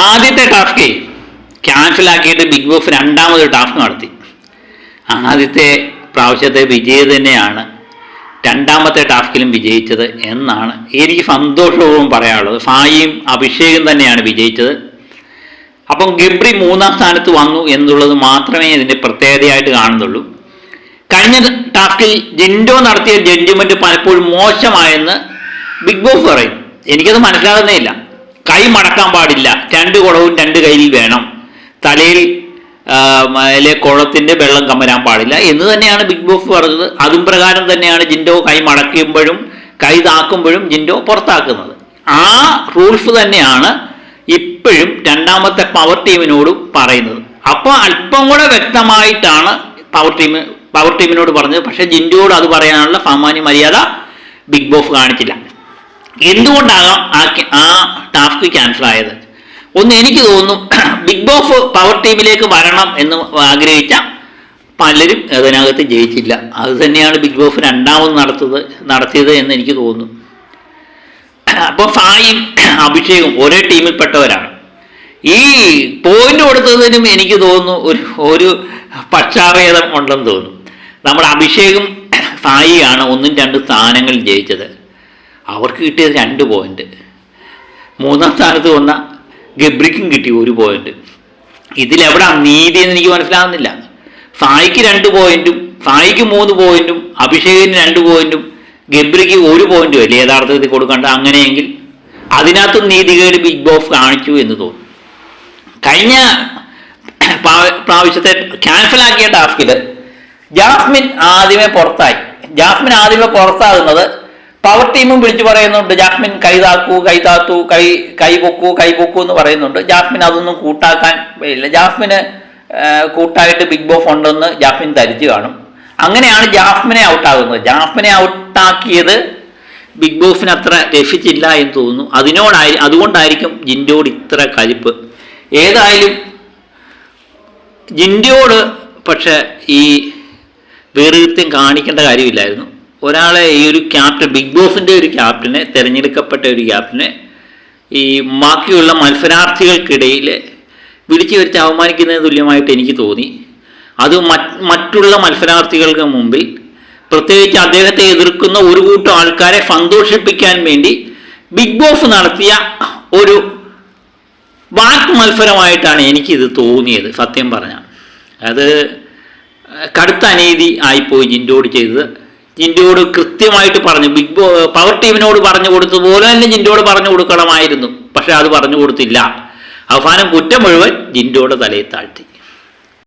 ആദ്യത്തെ task ക്യാൻസലാക്കിയിട്ട് big boss രണ്ടാമതൊരു task നടത്തി. ആദ്യത്തെ പ്രാവശ്യത്തെ വിജയം തന്നെയാണ് രണ്ടാമത്തെ ടാസ്കിലും വിജയിച്ചത് എന്നാണ് എനിക്ക് സന്തോഷപൂർവ്വം പറയാനുള്ളത്. ഫായിയും അഭിഷേകും തന്നെയാണ് വിജയിച്ചത്. അപ്പം ഗബ്രി മൂന്നാം സ്ഥാനത്ത് വന്നു എന്നുള്ളത് മാത്രമേ ഇതിൻ്റെ പ്രത്യേകതയായിട്ട് കാണുന്നുള്ളൂ. കഴിഞ്ഞ ടാസ്കിൽ ജിൻഡോ നടത്തിയ ജഡ്ജ്മെൻറ്റ് പലപ്പോഴും മോശമായെന്ന് ബിഗ് ബോസ് പറയും. എനിക്കത് മനസ്സിലാകുന്നേ ഇല്ല. കൈ മടക്കാൻ പാടില്ല, രണ്ട് കുടവും രണ്ട് കയ്യിൽ വേണം, തലയിൽ കുളത്തിൻ്റെ വെള്ളം കമരാൻ പാടില്ല എന്ന് തന്നെയാണ് ബിഗ് ബോസ് പറഞ്ഞത്. അതും പ്രകാരം തന്നെയാണ് ജിൻഡോ കൈ മടക്കുമ്പോഴും കൈ താക്കുമ്പോഴും ജിൻഡോ പുറത്താക്കുന്നത്. ആ റൂൾസ് തന്നെയാണ് ഇപ്പോഴും രണ്ടാമത്തെ പവർ ടീമിനോട് പറയുന്നത്. അപ്പോൾ അല്പം കൂടെ വ്യക്തമായിട്ടാണ് പവർ ടീമിനോട് പറഞ്ഞത്. പക്ഷേ ജിൻഡോയോട് അത് പറയാനുള്ള സാമാന്യ മര്യാദ ബിഗ് ബോസ് കാണിച്ചില്ല. എന്തുകൊണ്ടാകാം ആ ടാസ്ക് ക്യാൻസൽ ആയത്? ഒന്ന്, എനിക്ക് തോന്നുന്നു ബിഗ് ബോസ് പവർ ടീമിലേക്ക് വരണം എന്ന് ആഗ്രഹിച്ച പലരും അതിനകത്ത് ജയിച്ചില്ല. അത് തന്നെയാണ് ബിഗ് ബോസ് രണ്ടാമത് നടത്തിയത് എന്ന് എനിക്ക് തോന്നുന്നു. അപ്പോൾ ഫായും അഭിഷേകും ഒരേ ടീമിൽപ്പെട്ടവരാണ്. ഈ പോയിന്റ് കൊടുത്തതിനും എനിക്ക് തോന്നുന്നു ഒരു പക്ഷാഭേദം ഉണ്ടെന്ന് തോന്നുന്നു. നമ്മുടെ അഭിഷേകും ഫായിയാണ് 1-2 സ്ഥാനങ്ങളിൽ ജയിച്ചത്. അവർക്ക് കിട്ടിയത് 2 പോയിന്റ്. മൂന്നാം സ്ഥാനത്ത് വന്ന ഗബ്രിക്കും കിട്ടി 1 പോയിന്റ്. ഇതിലെവിടെ നീതി എന്ന് എനിക്ക് മനസ്സിലാകുന്നില്ല. ഫായിക്ക് 2 പോയിന്റും ഫായിക്ക് 3 പോയിന്റും അഭിഷേകിന് 2 പോയിന്റും ഗബ്രിക്ക് 1 പോയിന്റും അല്ലേ യഥാർത്ഥത്തിൽ കൊടുക്കണ്ട. അങ്ങനെയെങ്കിൽ അതിനകത്തും നീതികേട് ബിഗ് ബോസ് കാണിച്ചു എന്ന് തോന്നുന്നു. കഴിഞ്ഞ പ്രാവശ്യത്തെ ക്യാൻസലാക്കിയ ടാസ്കിൽ ജാസ്മിൻ ആദ്യമേ പുറത്താകുന്നത് പവർ ടീമും വിളിച്ചു പറയുന്നുണ്ട്. ജാസ്മിൻ കൈ താത്തു, കൈ പൊക്കൂ എന്ന് പറയുന്നുണ്ട്. ജാസ്മിൻ അതൊന്നും കൂട്ടാക്കാൻ ഇല്ല. ജാസ്മിന് കൂട്ടായിട്ട് ബിഗ് ബോസ് ഉണ്ടെന്ന് ജാസ്മിൻ ധരിച്ചു കാണും. അങ്ങനെയാണ് ജാസ്മിനെ ഔട്ടാകുന്നത്. ജാസ്മിനെ ഔട്ടാക്കിയത് ബിഗ് ബോസിന് അത്ര രസിച്ചില്ല എന്ന് തോന്നുന്നു. അതുകൊണ്ടായിരിക്കും ജിൻഡോയോട് ഇത്ര കലിപ്പ്. ഏതായാലും ജിൻഡോയോട് പക്ഷെ ഈ വേറുകൃത്യം കാണിക്കേണ്ട കാര്യമില്ലായിരുന്നു. ഒരാളെ ഈ ഒരു ക്യാപ്റ്റൻ, ബിഗ് ബോസിൻ്റെ ഒരു ക്യാപ്റ്റനെ, തിരഞ്ഞെടുക്കപ്പെട്ട ഒരു ക്യാപ്റ്റനെ ഈ ബാക്കിയുള്ള മത്സരാർത്ഥികൾക്കിടയിൽ വിളിച്ചു വരുത്തി അവമാനിക്കുന്നതിന് തുല്യമായിട്ട് എനിക്ക് തോന്നി. അത് മറ്റുള്ള മത്സരാർത്ഥികൾക്ക് മുമ്പിൽ, പ്രത്യേകിച്ച് അദ്ദേഹത്തെ എതിർക്കുന്ന ഒരു കൂട്ടം ആൾക്കാരെ സന്തോഷിപ്പിക്കാൻ വേണ്ടി ബിഗ് ബോസ് നടത്തിയ ഒരു വാക്ക് മത്സരമായിട്ടാണ് എനിക്കിത് തോന്നിയത്. സത്യം പറഞ്ഞാൽ അത് കടുത്ത അനീതി ആയിപ്പോയി ജിൻഡോയോട് ചെയ്തത്. ജിൻഡോയോട് കൃത്യമായിട്ട് പറഞ്ഞു, പവർ ടീമിനോട് പറഞ്ഞു കൊടുത്തതുപോലെ തന്നെ ജിൻഡോയോട് പറഞ്ഞു കൊടുക്കണമായിരുന്നു. പക്ഷെ അത് പറഞ്ഞു കൊടുത്തില്ല. അവസാനം കുറ്റം മുഴുവൻ ജിൻഡോയുടെ തലയിൽ താഴ്ത്തി.